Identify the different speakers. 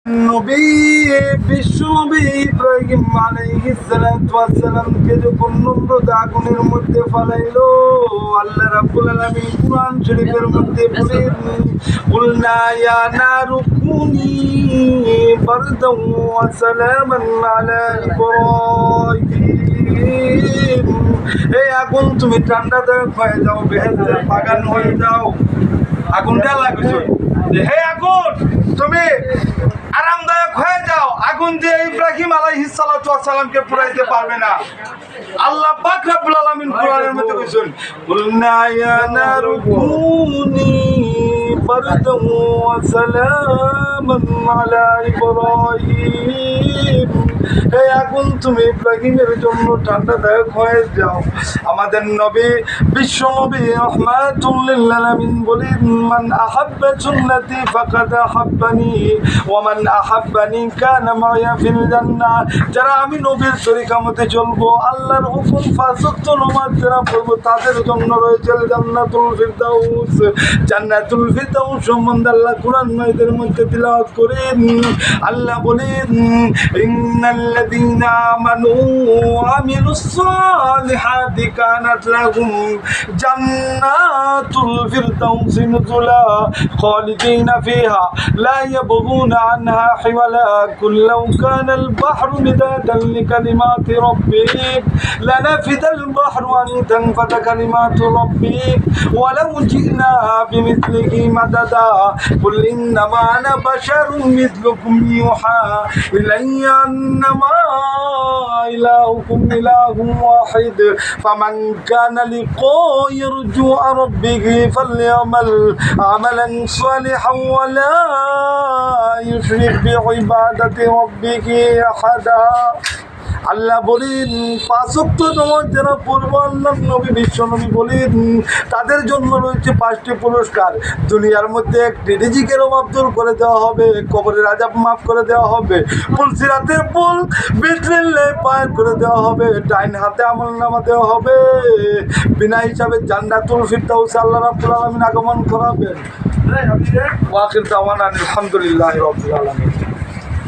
Speaker 1: নবী বিশ্বনবী ইব্রাহিম আলাইহিস সালাতু ওয়াস সালামকে যখন নমরুদ আগুনের মধ্যে ফেলাইলো, আল্লাহ রাব্বুল আলামিন কুরআন শরীফের মধ্যে বলেন, কুলনা ইয়া নারু কুনি বারদান ওয়া সালামান আলা ইব্রাহিম। এই আগুন তুমি ঠান্ডাদায়ক হয়ে যাও, বেহেশতের বাগান হয়ে যাও। আগুনটা লাগছে, হে আগুন তুমি আরামদায়ক হয়ে যাও। আগুন দিয়ে ইব্রাহিম আলাইহিস সালাতু ওয়াস সালামকে পুরাইতে পারবে না। আল্লাহ পাক রব্বুল আলামিন কোরআনের মধ্যে বলেছেন, কুলনা ইয়া নারু কুনি বারদান ওয়া সালামান আলা ইব্রাহিম। হে আগুন তুমি ইব্রাহিমের জন্য ঠান্ডাদায়ক হয়ে যাও। আমাদের নবী বিশ্ব নবী রাহমাতুল লিল আলামিন বলেন, মান আহাব্বা সুন্নতি ফাকাদ আহাব্বানি ওয়া মান আহাব্বানি কানা মাইয়া ফিল জান্নাহ। যারা আমি নবীর তরিকা মতে চলবো, আল্লাহর হুকুম পাঁচ ওয়াক্ত নামাজ যারা পড়বো, তাদের জন্য রয়েছে জান্নাতুল ফিরদাউস। জান্নাতুল ফিরদাউস সম্বন্ধে আল্লাহ কুরআন মাজিদের মধ্যে তিলাওয়াত করেন। আল্লাহ বলেন, ইন্নাল্লাযীনা আমানু ওয়া আমিলুস সালিহাতি কানাত লাহুম জান্নাতুল ফিরদাউস নুজুলা খালিদিনা ফিহা লা ইয়াবগুনা আনহা হিওয়ালা। কুল লাউ কানাল বাহরু মিদাদান লিকালিমাতি রাব্বিক লানাফিদাল বাহরু আন তানফাদা কালিমাতু রাব্বিক ওয়ালাউ জি'না বিমিসলিহি মাদাদা। কুল ইন্নামা আনা বাশারুম মিসলুকুম ইউহা ইলাইয়া আন্নামা ইলাহুকুম ইলাহুম ওয়াহিদ ফামান কানা লিকাউ ইয়ারজু রাব্বিহি ফালইআমাল আমালান সালিহান ওয়া লা ইউশরিক বিইবাদাতি রাব্বিহি আহাদা। আল্লাহ বলেন, পাঁচ ওয়াক্ত নামাজ যারা পড়বো, আল্লাহ নবী বিশ্ব নবী বলেন, তাদের জন্য রয়েছে 5টি পুরস্কার। দুনিয়ার মধ্যে একটি রিজিকের অভাব দূর করে দেওয়া হবে, কবরের আযাব মাফ করে দেওয়া হবে, পুলসিরাতের পুল বিসমিল্লাহ পার করে দেওয়া হবে, ডাইন হাতে আমলনামা দেওয়া হবে, বিনা হিসাবে জান্নাতুল ফিরদাউসে আল্লাহ রাব্বুল আলামিন আগমন করাবেন। ওয়া আখির দাওয়ানা আলহামদুলিল্লাহি রাব্বিল আলামিন।